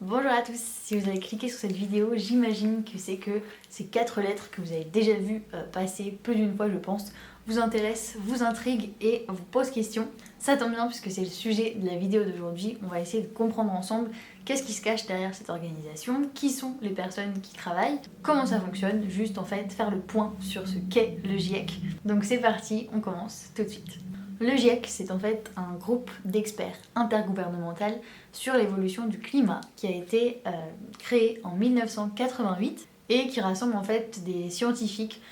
Bonjour à tous, si vous avez cliqué sur cette vidéo, j'imagine que c'est que ces 4 lettres que vous avez déjà vues passer plus d'une fois je pense, vous intéressent, vous intriguent et vous posent question. Ça tombe bien puisque c'est le sujet de la vidéo d'aujourd'hui, on va essayer de comprendre ensemble qu'est-ce qui se cache derrière cette organisation, qui sont les personnes qui travaillent, comment ça fonctionne, juste en fait faire le point sur ce qu'est le GIEC. Donc c'est parti, on commence tout de suite. Le GIEC, c'est en fait un groupe d'experts intergouvernemental sur l'évolution du climat qui a été créé en 1988 et qui rassemble en fait des scientifiques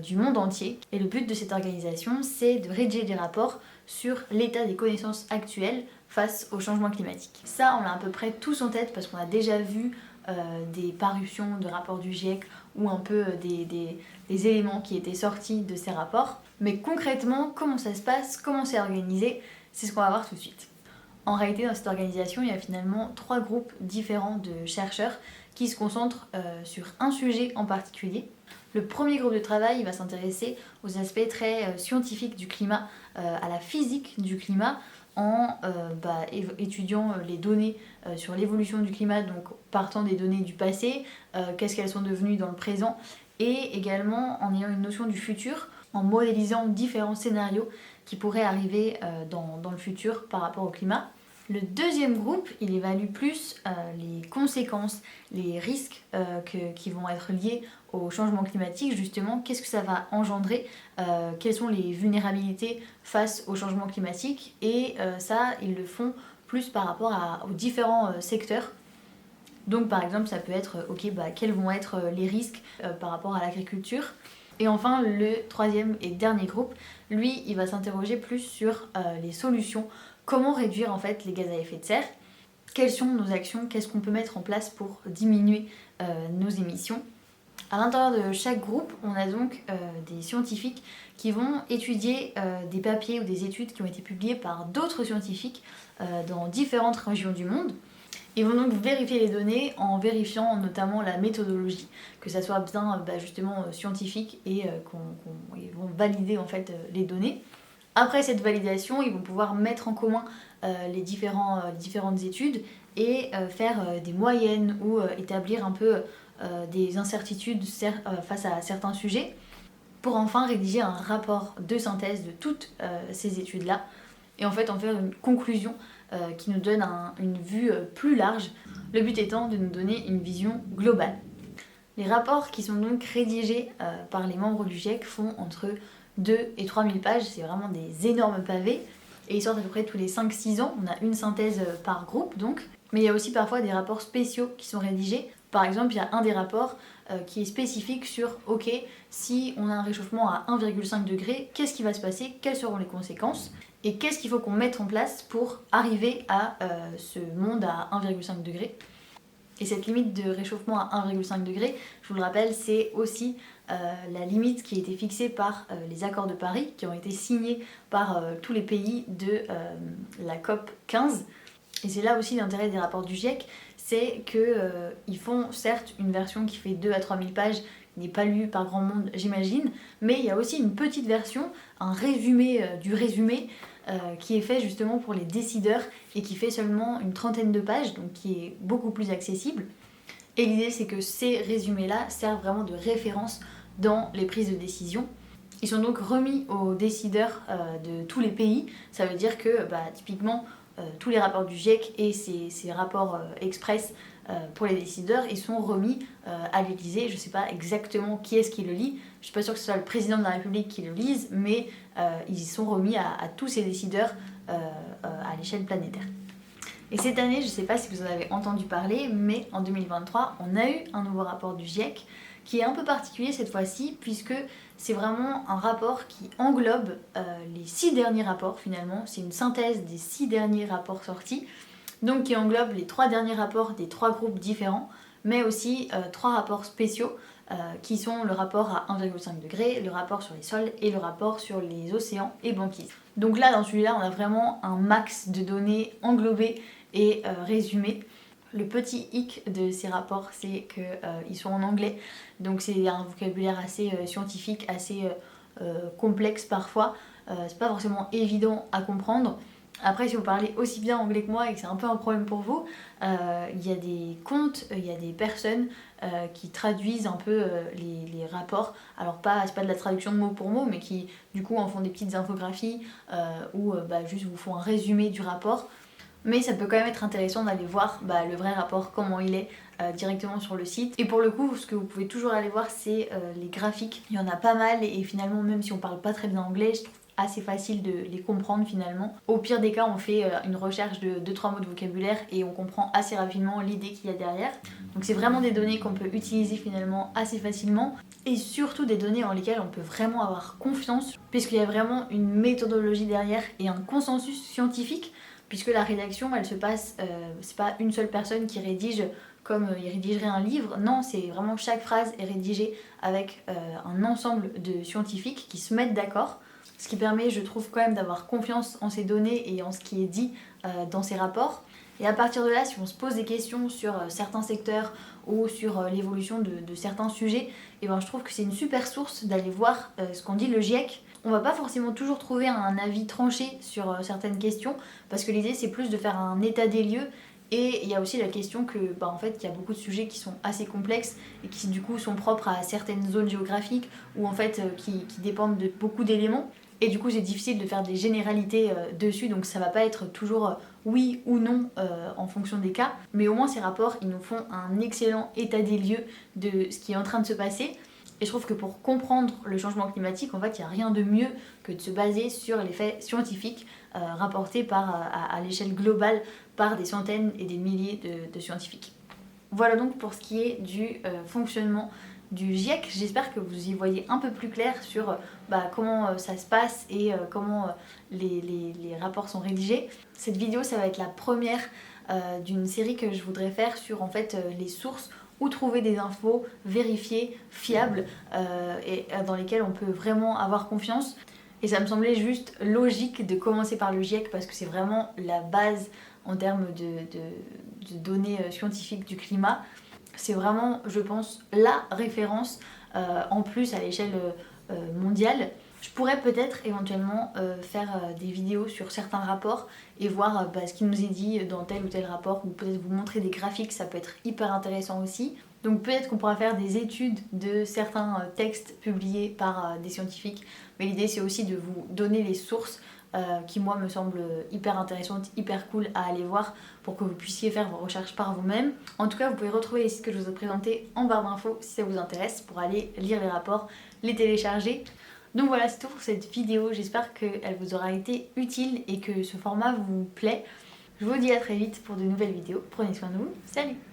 du monde entier. Et le but de cette organisation, c'est de rédiger des rapports sur l'état des connaissances actuelles face au changement climatique. Ça, on l'a à peu près tous en tête parce qu'on a déjà vu des parutions de rapports du GIEC ou un peu des éléments qui étaient sortis de ces rapports. Mais concrètement, comment ça se passe, comment c'est organisé, c'est ce qu'on va voir tout de suite. En réalité, dans cette organisation, il y a finalement 3 groupes différents de chercheurs qui se concentrent sur un sujet en particulier. Le premier groupe de travail va s'intéresser aux aspects très scientifiques du climat, à la physique du climat, en étudiant les données sur l'évolution du climat, donc partant des données du passé, qu'est-ce qu'elles sont devenues dans le présent, et également en ayant une notion du futur, en modélisant différents scénarios qui pourraient arriver dans le futur par rapport au climat. Le deuxième groupe, il évalue plus les conséquences, les risques qui vont être liés au changement climatique, justement, qu'est-ce que ça va engendrer, quelles sont les vulnérabilités face au changement climatique, et ça, ils le font plus par rapport aux différents secteurs. Donc par exemple, ça peut être, quels vont être les risques par rapport à l'agriculture. Et enfin, le troisième et dernier groupe, lui, il va s'interroger plus sur les solutions. Comment réduire en fait les gaz à effet de serre? Quelles sont nos actions? Qu'est-ce qu'on peut mettre en place pour diminuer nos émissions? À l'intérieur de chaque groupe, on a donc des scientifiques qui vont étudier des papiers ou des études qui ont été publiées par d'autres scientifiques dans différentes régions du monde. Ils vont donc vérifier les données en vérifiant notamment la méthodologie, que ça soit bien justement scientifique et ils vont valider en fait les données. Après cette validation, ils vont pouvoir mettre en commun les différentes études et faire des moyennes ou établir un peu des incertitudes face à certains sujets pour enfin rédiger un rapport de synthèse de toutes ces études-là et en fait en faire une conclusion qui nous donne une vue plus large, le but étant de nous donner une vision globale. Les rapports qui sont donc rédigés par les membres du GIEC font entre 2 et 3 000 pages, c'est vraiment des énormes pavés, et ils sortent à peu près tous les 5-6 ans, on a une synthèse par groupe donc, mais il y a aussi parfois des rapports spéciaux qui sont rédigés. Par exemple, il y a un des rapports qui est spécifique sur, si on a un réchauffement à 1,5 degré, qu'est-ce qui va se passer, quelles seront les conséquences, et qu'est-ce qu'il faut qu'on mette en place pour arriver à ce monde à 1,5 degré. Et cette limite de réchauffement à 1,5 degré, je vous le rappelle, c'est aussi la limite qui a été fixée par les accords de Paris, qui ont été signés par tous les pays de la COP 15. Et c'est là aussi l'intérêt des rapports du GIEC, c'est qu'ils font certes une version qui fait 2 à 3 000 pages, qui n'est pas lue par grand monde j'imagine, mais il y a aussi une petite version, un résumé du résumé, qui est fait justement pour les décideurs et qui fait seulement une trentaine de pages, donc qui est beaucoup plus accessible. Et l'idée c'est que ces résumés-là servent vraiment de référence dans les prises de décision. Ils sont donc remis aux décideurs de tous les pays, ça veut dire que typiquement tous les rapports du GIEC et ces rapports express pour les décideurs, ils sont remis à l'Élysée. Je ne sais pas exactement qui est-ce qui le lit, je ne suis pas sûre que ce soit le président de la République qui le lise, mais ils sont remis à tous ces décideurs à l'échelle planétaire. Et cette année, je ne sais pas si vous en avez entendu parler, mais en 2023, on a eu un nouveau rapport du GIEC qui est un peu particulier cette fois-ci, puisque c'est vraiment un rapport qui englobe les 6 derniers rapports finalement. C'est une synthèse des 6 derniers rapports sortis, donc qui englobe les 3 derniers rapports des 3 groupes différents, mais aussi 3 rapports spéciaux qui sont le rapport à 1,5 degré, le rapport sur les sols et le rapport sur les océans et banquises. Donc là, dans celui-là, on a vraiment un max de données englobées et résumées. Le petit hic de ces rapports, c'est qu'ils sont en anglais, donc c'est un vocabulaire assez scientifique, assez complexe parfois. C'est pas forcément évident à comprendre. Après, si vous parlez aussi bien anglais que moi et que c'est un peu un problème pour vous, il y a des comptes, il y a des personnes qui traduisent un peu les rapports. Alors c'est pas de la traduction de mot pour mot, mais qui du coup en font des petites infographies ou juste vous font un résumé du rapport. Mais ça peut quand même être intéressant d'aller voir le vrai rapport, comment il est directement sur le site. Et pour le coup, ce que vous pouvez toujours aller voir, c'est les graphiques. Il y en a pas mal et finalement, même si on parle pas très bien anglais, je trouve assez facile de les comprendre finalement. Au pire des cas, on fait une recherche de 2-3 mots de vocabulaire et on comprend assez rapidement l'idée qu'il y a derrière. Donc c'est vraiment des données qu'on peut utiliser finalement assez facilement et surtout des données en lesquelles on peut vraiment avoir confiance puisqu'il y a vraiment une méthodologie derrière et un consensus scientifique puisque la rédaction elle se passe, c'est pas une seule personne qui rédige comme il rédigerait un livre, non, c'est vraiment chaque phrase est rédigée avec un ensemble de scientifiques qui se mettent d'accord. Ce qui permet, je trouve, quand même d'avoir confiance en ces données et en ce qui est dit dans ces rapports. Et à partir de là, si on se pose des questions sur certains secteurs ou sur l'évolution de certains sujets, et ben, je trouve que c'est une super source d'aller voir ce qu'en dit le GIEC. On va pas forcément toujours trouver un avis tranché sur certaines questions, parce que l'idée c'est plus de faire un état des lieux. Et il y a aussi la question que, en fait, il y a beaucoup de sujets qui sont assez complexes et qui du coup sont propres à certaines zones géographiques ou en fait qui dépendent de beaucoup d'éléments. Et du coup, c'est difficile de faire des généralités dessus, donc ça va pas être toujours oui ou non en fonction des cas. Mais au moins, ces rapports, ils nous font un excellent état des lieux de ce qui est en train de se passer. Et je trouve que pour comprendre le changement climatique, en fait, il n'y a rien de mieux que de se baser sur les faits scientifiques rapportés à l'échelle globale par des centaines et des milliers de scientifiques. Voilà donc pour ce qui est du fonctionnement du GIEC. J'espère que vous y voyez un peu plus clair sur comment ça se passe et comment les rapports sont rédigés. Cette vidéo, ça va être la première d'une série que je voudrais faire sur en fait les sources où trouver des infos vérifiées, fiables et dans lesquelles on peut vraiment avoir confiance. Et ça me semblait juste logique de commencer par le GIEC parce que c'est vraiment la base en termes de données scientifiques du climat. C'est vraiment, je pense, la référence en plus à l'échelle mondiale. Je pourrais peut-être éventuellement faire des vidéos sur certains rapports et voir ce qui nous est dit dans tel ou tel rapport, ou peut-être vous montrer des graphiques, ça peut être hyper intéressant aussi. Donc peut-être qu'on pourra faire des études de certains textes publiés par des scientifiques, mais l'idée c'est aussi de vous donner les sources qui moi me semblent hyper intéressantes, hyper cool à aller voir pour que vous puissiez faire vos recherches par vous-même. En tout cas, vous pouvez retrouver les sites que je vous ai présentés en barre d'infos si ça vous intéresse pour aller lire les rapports, les télécharger. Donc voilà, c'est tout pour cette vidéo, j'espère qu'elle vous aura été utile et que ce format vous plaît. Je vous dis à très vite pour de nouvelles vidéos, prenez soin de vous, salut!